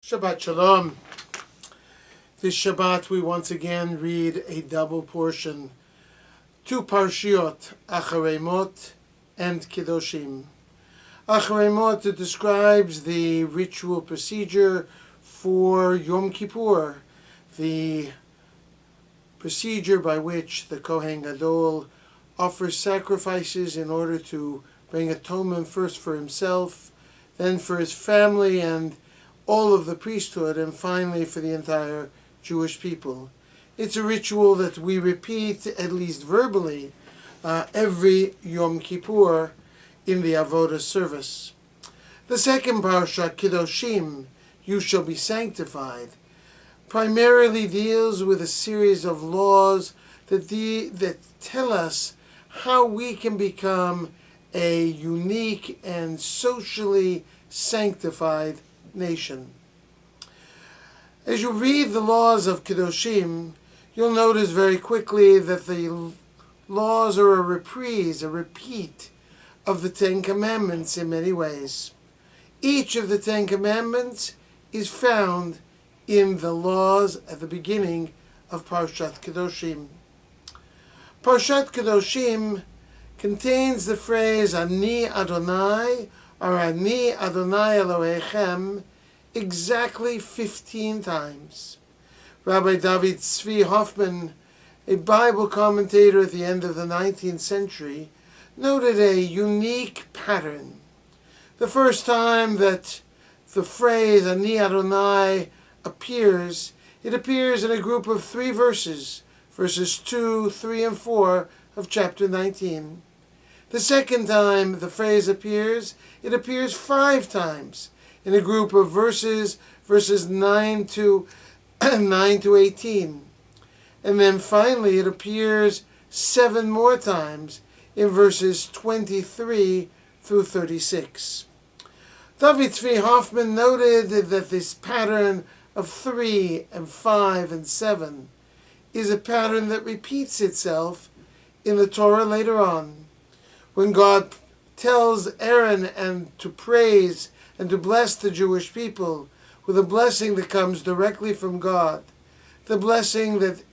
Shabbat Shalom. This Shabbat we once again read a double portion, two parshiot, Acharei Mot and Kedoshim. Acharei Mot describes the ritual procedure for Yom Kippur, the procedure by which the Kohen Gadol offers sacrifices in order to bring atonement first for himself, then for his family and all of the priesthood, and finally for the entire Jewish people. It's a ritual that we repeat, at least verbally, every Yom Kippur in the Avodah service. The second parsha, Kedoshim, you shall be sanctified, primarily deals with a series of laws that tell us how we can become a unique and socially sanctified nation. As you read the laws of Kedoshim, you'll notice very quickly that the laws are a reprise, a repeat of the Ten Commandments in many ways. Each of the Ten Commandments is found in the laws at the beginning of Parshat Kedoshim. Parshat Kedoshim contains the phrase Ani Adonai, or Ani Adonai Elohechem, exactly 15 times. Rabbi David Tzvi Hoffman, a Bible commentator at the end of the 19th century, noted a unique pattern. The first time that the phrase Ani Adonai appears, it appears in a group of 3 verses, verses 2, 3, and 4 of chapter 19. The second time the phrase appears, it appears 5 times in a group of verses 9 to 18. And then finally it appears 7 more times in verses 23 through 36. David Tzvi Hoffman noted that this pattern of 3 and 5 and 7 is a pattern that repeats itself in the Torah later on, when God tells Aaron and to praise and to bless the Jewish people with a blessing that comes directly from God. The blessing that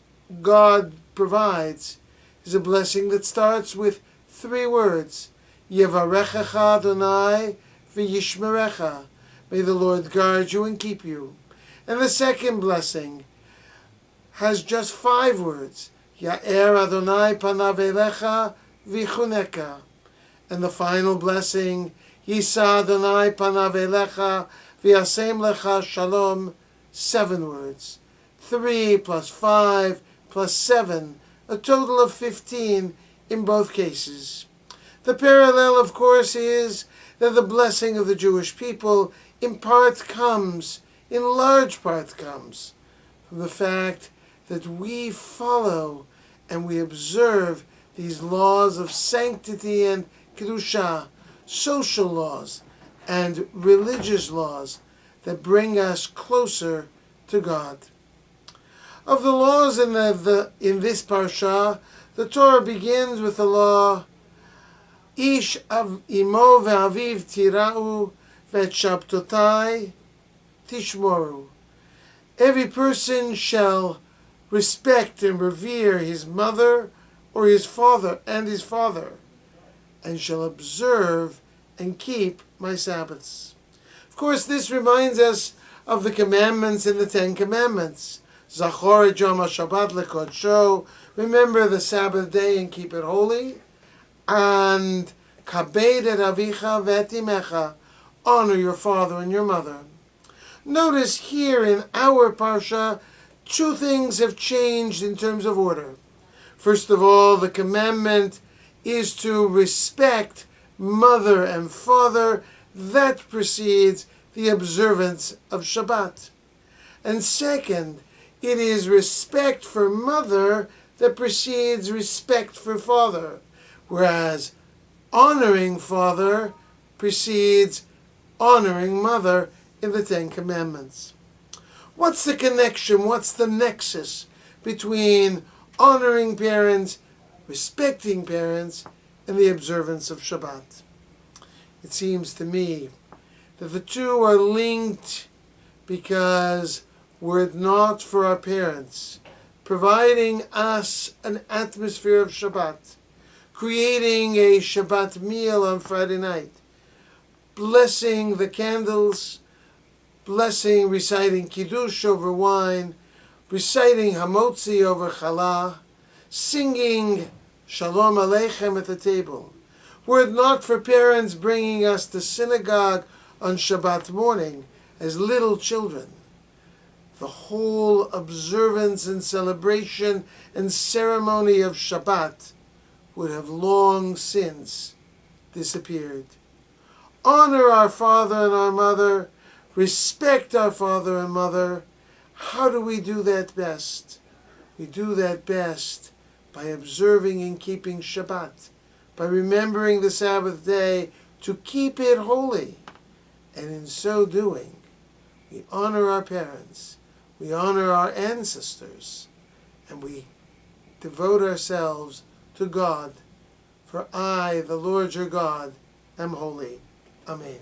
God provides is a blessing that starts with 3 words, Yevarechecha Adonai v'yishmerecha. May the Lord guard you and keep you. And the second blessing has just 5 words, Ya'er Adonai panav elecha v'chuneka. And the final blessing, Yisa Adonai panav elecha v'yasem lecha shalom, 7 words. 3 plus 5 plus 7, a total of 15 in both cases. The parallel, of course, is that the blessing of the Jewish people in large part comes from the fact that we follow and we observe these laws of sanctity and Kedusha, social laws and religious laws that bring us closer to God. Of the laws in this parsha, the Torah begins with the law, Ish imo ve'aviv tira'u ve'et shabtotai tishmoru. Every person shall respect and revere his mother or his father, and shall observe and keep my Sabbaths. Of course, this reminds us of the commandments in the 10 Commandments. Zachor et Yom HaShabbat lekodsho, remember the Sabbath day and keep it holy. And kabed et avicha ve'et imecha, honor your father and your mother. Notice here in our parsha, 2 things have changed in terms of order. First of all, the commandment is to respect mother and father. That precedes the observance of Shabbat. And second, it is respect for mother that precedes respect for father, whereas honoring father precedes honoring mother in the 10 Commandments. What's the connection? What's the nexus between honoring parents, respecting parents, and the observance of Shabbat? It seems to me that the two are linked because were it not for our parents providing us an atmosphere of Shabbat, creating a Shabbat meal on Friday night, blessing the candles, reciting Kiddush over wine, reciting Hamotzi over Challah, singing Shalom Aleichem at the table. Were it not for parents bringing us to synagogue on Shabbat morning as little children, the whole observance and celebration and ceremony of Shabbat would have long since disappeared. Honor our father and our mother, respect our father and mother. How do we do that best? We do that best by observing and keeping Shabbat, by remembering the Sabbath day to keep it holy. And in so doing, we honor our parents, we honor our ancestors, and we devote ourselves to God. For I, the Lord your God, am holy. Amen.